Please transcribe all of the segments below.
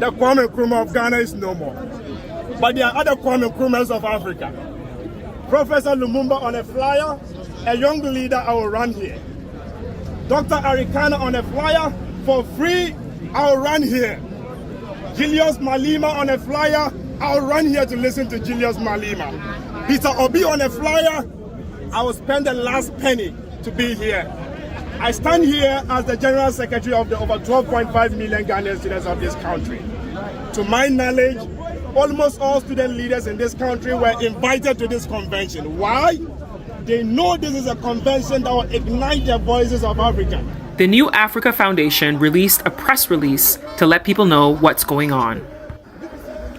the Kwame Nkrumah of Ghana is no more. But there are other Kwame Nkrumahs of Africa. Professor Lumumba on a flyer, a young leader, I will run here. Dr. Arikana on a flyer, for free, I will run here. Julius Malema on a flyer, I will run here to listen to Julius Malema. Peter Obi on a flyer, I will spend the last penny to be here. I stand here as the General Secretary of the over 12.5 million Ghanaian students of this country. To my knowledge, almost all student leaders in this country were invited to this convention. Why? They know this is a convention that will ignite the voices of Africa. The New Africa Foundation released a press release to let people know what's going on.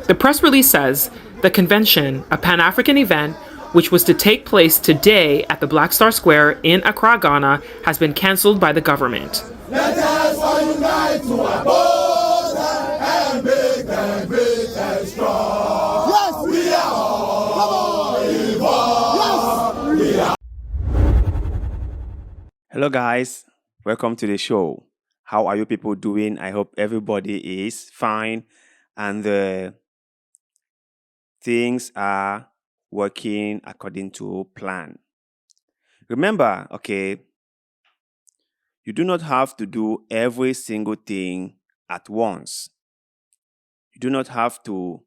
The press release says the convention, a Pan-African event, which was to take place today at the Black Star Square in Accra, Ghana, has been cancelled by the government. Let us all unite to oppose and make them great and strong. Yes, we are all involved. Yes, we are. Hello guys, welcome to the show. How are you people doing? I hope everybody is fine and things are working according to plan. Remember, okay, you do not have to do every single thing at once. You do not have to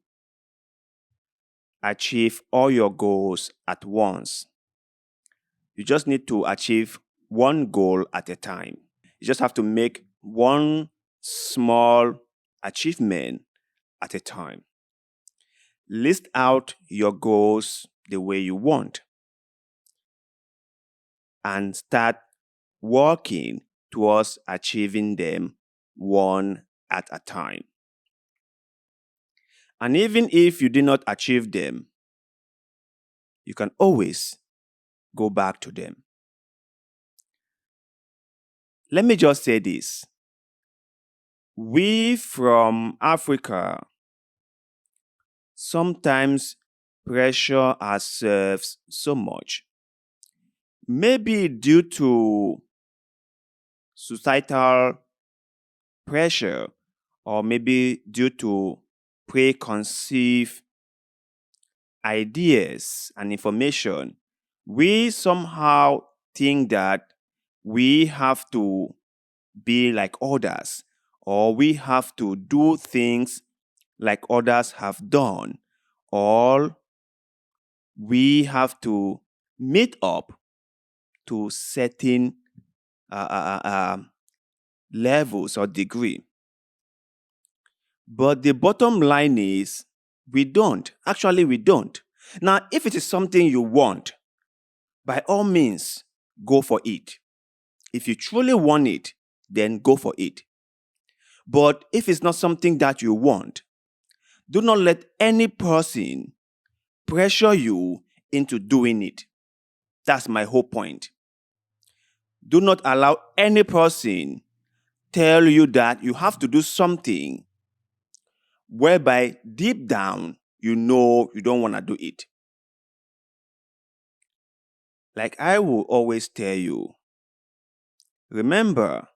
achieve all your goals at once. You just need to achieve one goal at a time. You just have to make one small achievement at a time. List out your goals the way you want and start working towards achieving them one at a time. And even if you did not achieve them, you can always go back to them. Let me just say this. We from Africa sometimes pressure ourselves so much. Maybe due to societal pressure or maybe due to preconceived ideas and information, we somehow think that we have to be like others or we have to do things like others have done, or we have to meet up to certain levels or degree. But the bottom line is, we don't. Actually, we don't. Now, if it is something you want, by all means, go for it. If you truly want it, then go for it. But if it's not something that you want, do not let any person pressure you into doing it. That's my whole point. Do not allow any person tell you that you have to do something whereby deep down you know you don't want to do it. Like I will always tell you, remember,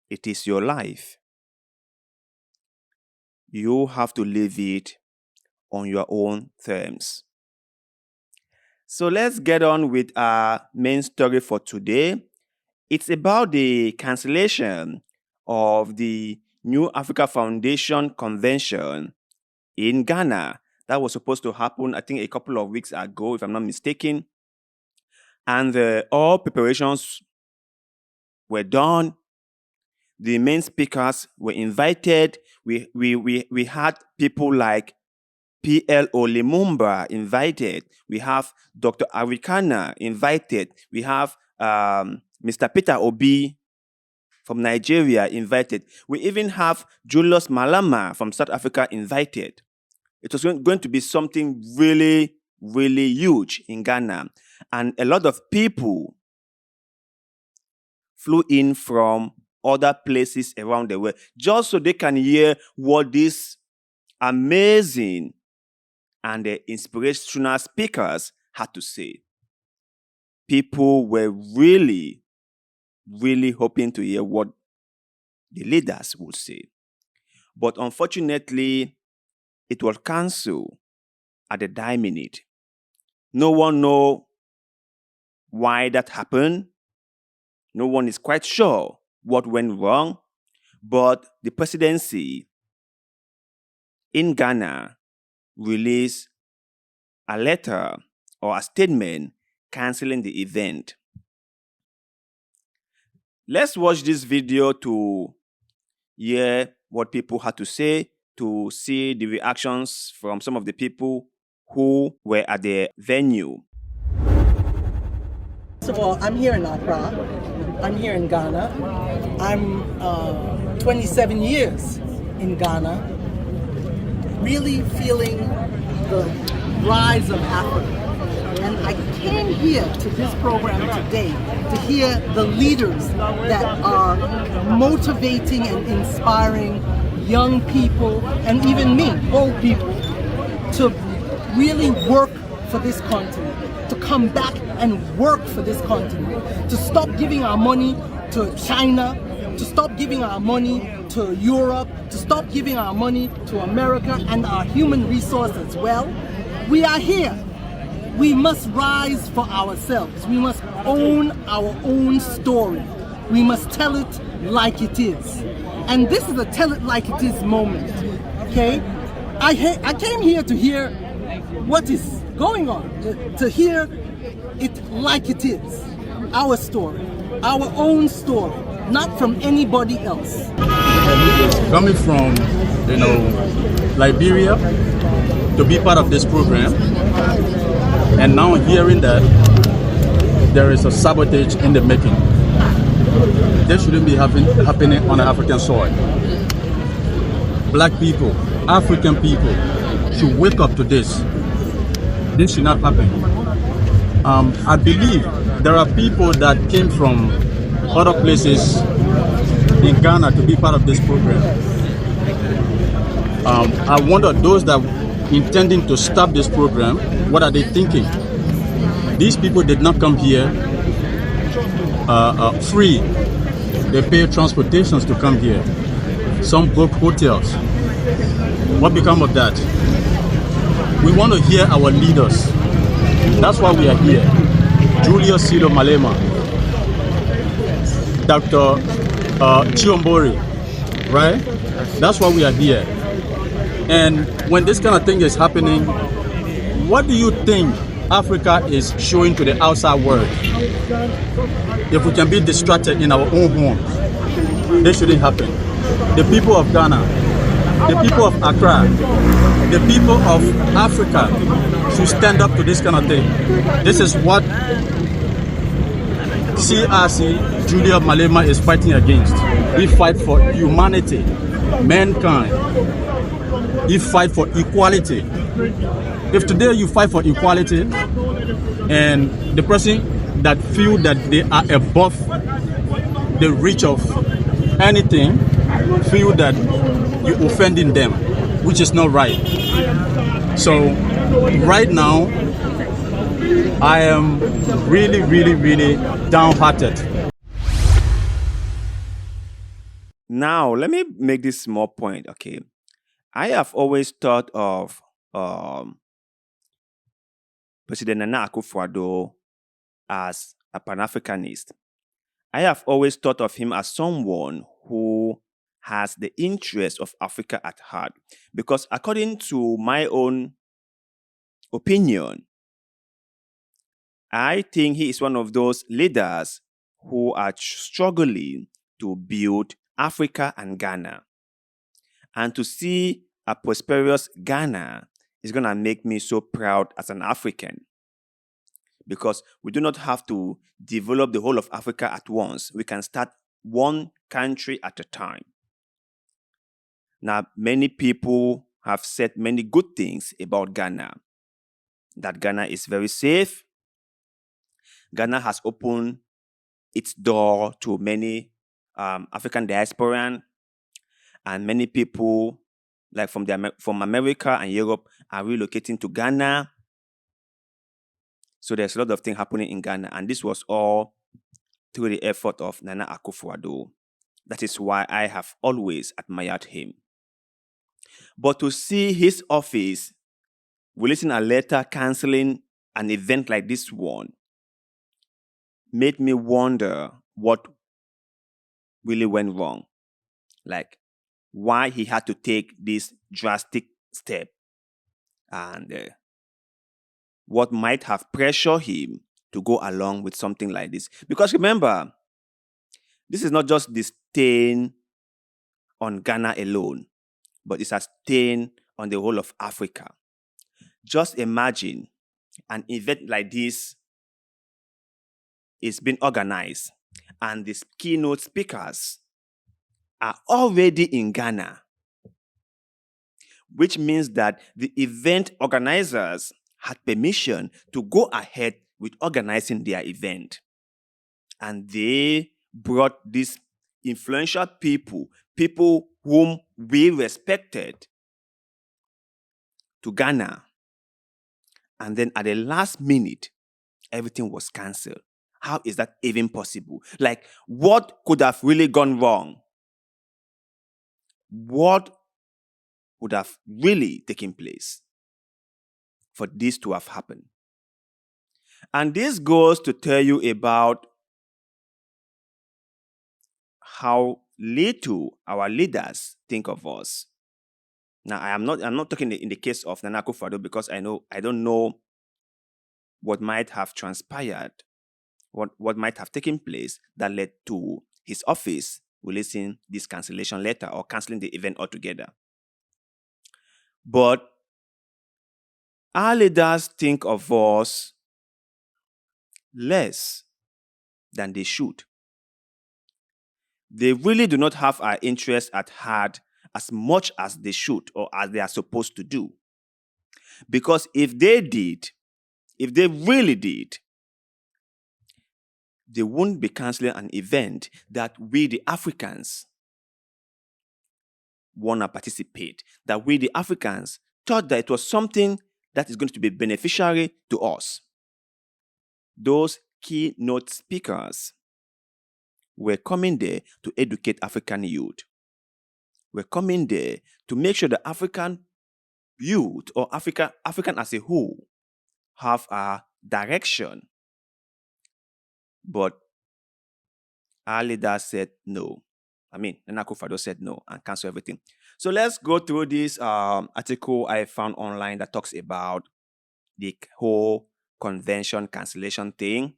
it is your life. You have to live it on your own terms. So let's get on with our main story for today. It's about the cancellation of the New Africa Foundation Convention in Ghana. That was supposed to happen, I think, a couple of weeks ago, if I'm not mistaken. And all preparations were done. The main speakers were invited. We had people like P.L.O. Lumumba invited. We have Dr. Arikana invited. We have Mr. Peter Obi from Nigeria invited. We even have Julius Malema from South Africa invited. It was going to be something really, really huge in Ghana. And a lot of people flew in from other places around the world just so they can hear what this amazing and inspirational speakers had to say. People were really, really hoping to hear what the leaders would say. But unfortunately, it was cancelled at the dying minute. No one knows why that happened. No one is quite sure what went wrong, but the presidency in Ghana released a letter or a statement canceling the event. Let's watch this video to hear what people had to say, to see the reactions from some of the people who were at the venue. First of all, I'm here in Accra. I'm here in Ghana. I'm 27 years in Ghana, really feeling the rise of Africa. And I came here to this program today to hear the leaders that are motivating and inspiring young people and even me, old people, to really work for this continent, to come back and work for this continent, to stop giving our money to China, to stop giving our money to Europe, to stop giving our money to America and our human resources. Well, we are here. We must rise for ourselves. We must own our own story. We must tell it like it is. And this is a tell it like it is moment, okay? I came here to hear what is going on, to hear it like it is. Our story, our own story, not from anybody else. Coming from, Liberia to be part of this program, and now hearing that there is a sabotage in the making. This shouldn't be happening on African soil. Black people, African people should wake up to this. This should not happen. I believe there are people that came from other places in Ghana to be part of this program. I wonder, those that intending to stop this program, what are they thinking? These people did not come here free. They pay transportations to come here. Some book hotels. What become of that? We want to hear our leaders. That's why we are here. Julius Silo Malema, Dr. Chiombori, right? That's why we are here. And when this kind of thing is happening, what do you think Africa is showing to the outside world? If we can be distracted in our own homes, this shouldn't happen. The people of Ghana, the people of Accra, the people of Africa should stand up to this kind of thing. This is what CRC, Julia Malema, is fighting against. He fight for humanity, mankind. He fight for equality. If today you fight for equality and the person that feel that they are above the reach of anything feel that you're offending them, which is not right. So right now I am really, really, really downhearted. Now, let me make this small point, okay? I have always thought of President Nana Akufo-Addo as a Pan-Africanist. I have always thought of him as someone who has the interest of Africa at heart. Because according to my own opinion, I think he is one of those leaders who are struggling to build Africa and Ghana. And to see a prosperous Ghana is going to make me so proud as an African. Because we do not have to develop the whole of Africa at once. We can start one country at a time. Now, many people have said many good things about Ghana. That Ghana is very safe. Ghana has opened its door to many African diasporan, and many people like from America and Europe are relocating to Ghana. So there's a lot of things happening in Ghana, and this was all through the effort of Nana Akufo-Addo. That is why I have always admired him. But to see his office releasing a letter canceling an event like this one made me wonder what really went wrong. Like, why he had to take this drastic step, and what might have pressured him to go along with something like this. Because remember, this is not just the stain on Ghana alone, but it's a stain on the whole of Africa. Just imagine an event like this is being organized, and the keynote speakers are already in Ghana, which means that the event organizers had permission to go ahead with organizing their event. And they brought these influential people whom we respected, to Ghana. And then at the last minute, everything was cancelled. How is that even possible? Like, what could have really gone wrong? What would have really taken place for this to have happened? And this goes to tell you about how little our leaders think of us. Now, I'm not talking in the case of Nana Akufo-Addo, because I don't know what might have transpired, what might have taken place that led to his office releasing this cancellation letter or cancelling the event altogether. But our leaders think of us less than they should. They really do not have our interests at heart as much as they should, or as they are supposed to do. Because if they really did, they wouldn't be cancelling an event that we, the Africans, want to participate, that we, the Africans, thought that it was something that is going to be beneficiary to us. Those keynote speakers were coming there to educate African youth. We're coming there to make sure the African youth, or African as a whole, have a direction. But our leader said no. Nana Akufo-Addo said no and cancel everything. So let's go through this article I found online that talks about the whole convention cancellation thing.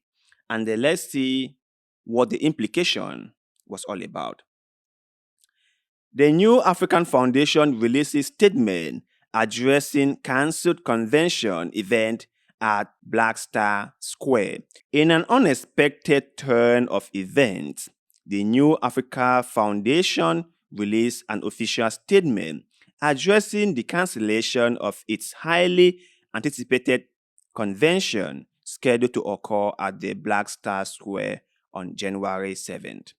And then let's see what the implication was all about. The New African Foundation releases statement addressing cancelled convention event at Black Star Square. In an unexpected turn of events, the New Africa Foundation released an official statement addressing the cancellation of its highly anticipated convention scheduled to occur at the Black Star Square on January 7th.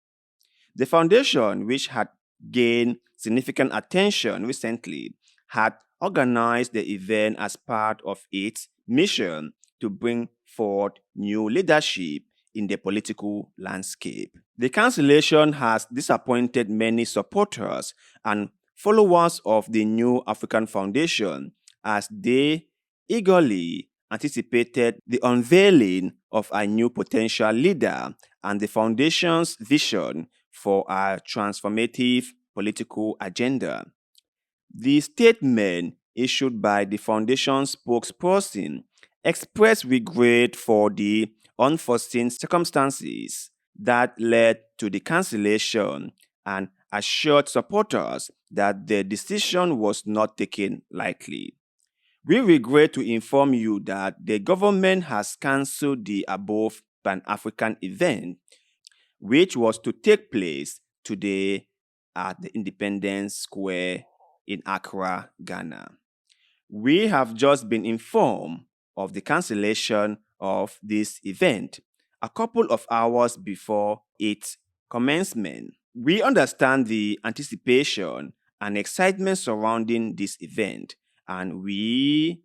The foundation, which had gained significant attention recently, had organized the event as part of its mission to bring forth new leadership in the political landscape. The cancellation has disappointed many supporters and followers of the New African Foundation, as they eagerly anticipated the unveiling of a new potential leader and the foundation's vision for a transformative political agenda. The statement issued by the foundation's spokesperson expressed regret for the unforeseen circumstances that led to the cancellation and assured supporters that the decision was not taken lightly. We regret to inform you that the government has cancelled the above Pan-African event, which was to take place today at the Independence Square in Accra, Ghana. We have just been informed of the cancellation of this event a couple of hours before its commencement. We understand the anticipation and excitement surrounding this event, and we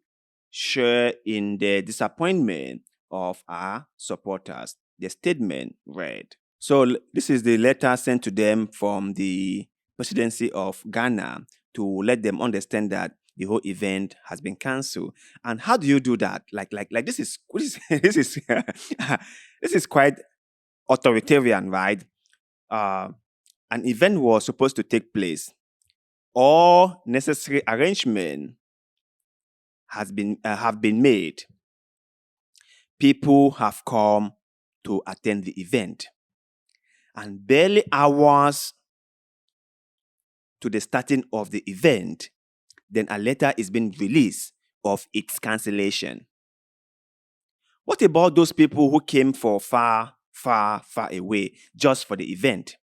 share in the disappointment of our supporters, the statement read. So this is the letter sent to them from the presidency of Ghana to let them understand that the whole event has been cancelled. And how do you do that? Like this is this is this is quite authoritarian, right? An event was supposed to take place. All necessary arrangements have been made. People have come to attend the event. And barely hours to the starting of the event, then a letter is being released of its cancellation. What about those people who came from far away just for the event?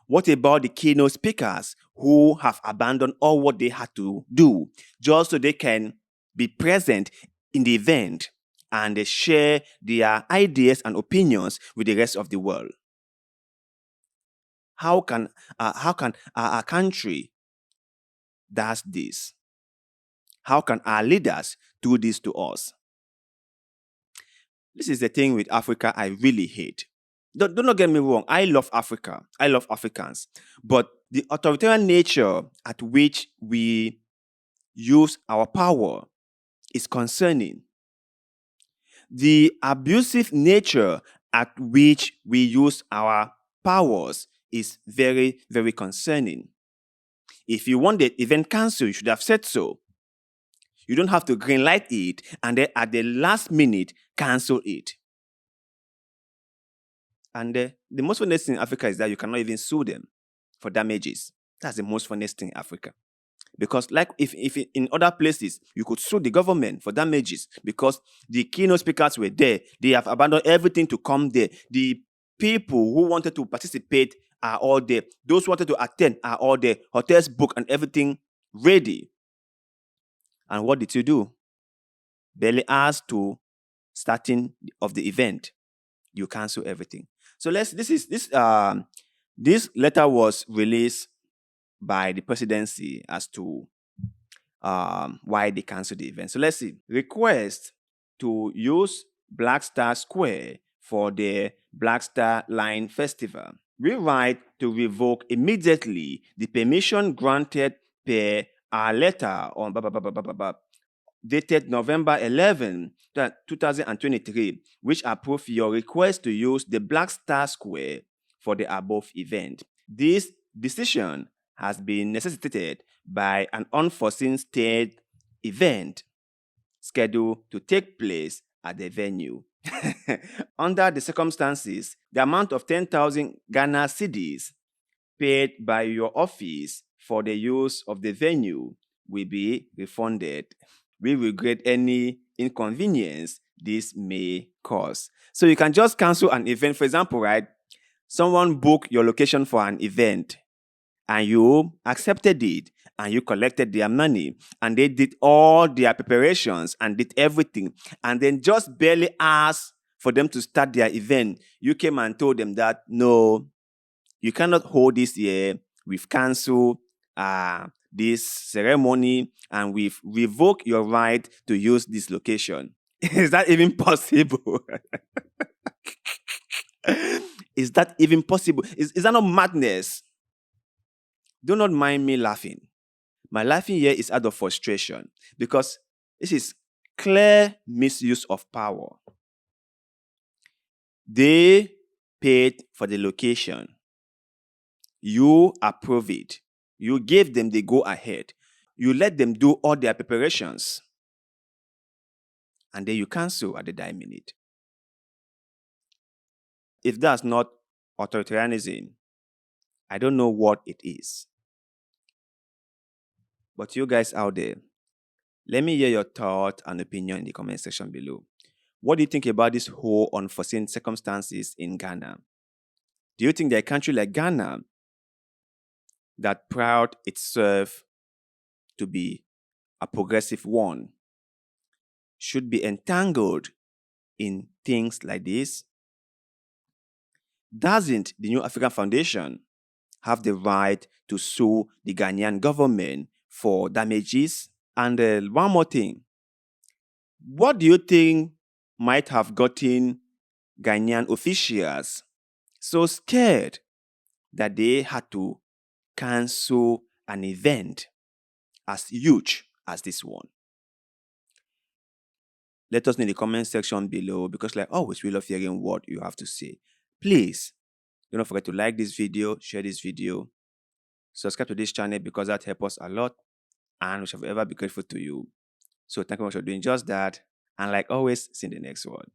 What about the keynote speakers who have abandoned all what they had to do just so they can be present in the event and they share their ideas and opinions with the rest of the world? How can a country does this? How can our leaders do this to us? This is the thing with Africa I really hate. Do not get me wrong. I love Africa. I love Africans. But the authoritarian nature at which we use our power is concerning. The abusive nature at which we use our powers is very, very concerning. If you want the event cancelled, you should have said so. You don't have to greenlight it and then at the last minute cancel it. And the most funniest thing in Africa is that you cannot even sue them for damages. That's the most funniest thing in Africa. Because like if in other places, you could sue the government for damages because the keynote speakers were there. They have abandoned everything to come there. The people who wanted to participate are all there. Those who wanted to attend are all there. Hotels booked and everything ready. And what did you do? Barely hours to starting of the event, you cancel everything. So this letter was released by the presidency as to why they canceled the event. So let's see. Request to use Black Star Square for the Black Star Line Festival. We write to revoke immediately the permission granted per our letter on dated November 11, 2023, which approved your request to use the Black Star Square for the above event. This decision has been necessitated by an unforeseen state event scheduled to take place at the venue. Under the circumstances, the amount of 10,000 Ghana cedis paid by your office for the use of the venue will be refunded. We regret any inconvenience this may cause. So you can just cancel an event. For example, right? Someone booked your location for an event and you accepted it and you collected their money and they did all their preparations and did everything and then just barely asked for them to start their event. You came and told them that, no, you cannot hold this year. We've canceled this ceremony and we've revoked your right to use this location. Is that even possible? Is that even possible? Is that not madness? Do not mind me laughing. My laughing here is out of frustration because this is clear misuse of power. They paid for the location. You approve it. You gave them the go ahead. You let them do all their preparations. And then you cancel at the dying minute. If that's not authoritarianism, I don't know what it is. But you guys out there, let me hear your thought and opinion in the comment section below. What do you think about this whole unforeseen circumstances in Ghana? Do you think that a country like Ghana, that proud itself to be a progressive one, should be entangled in things like this? Doesn't the New African Foundation have the right to sue the Ghanaian government for damages? And one more thing. What do you think might have gotten Ghanaian officials so scared that they had to cancel an event as huge as this one? Let us know in the comment section below, because like always, we love hearing what you have to say. Please, do not forget to like this video, share this video, subscribe to this channel, because that helps us a lot and we shall forever be grateful to you. So thank you very much for doing just that. And like always, see you in the next one.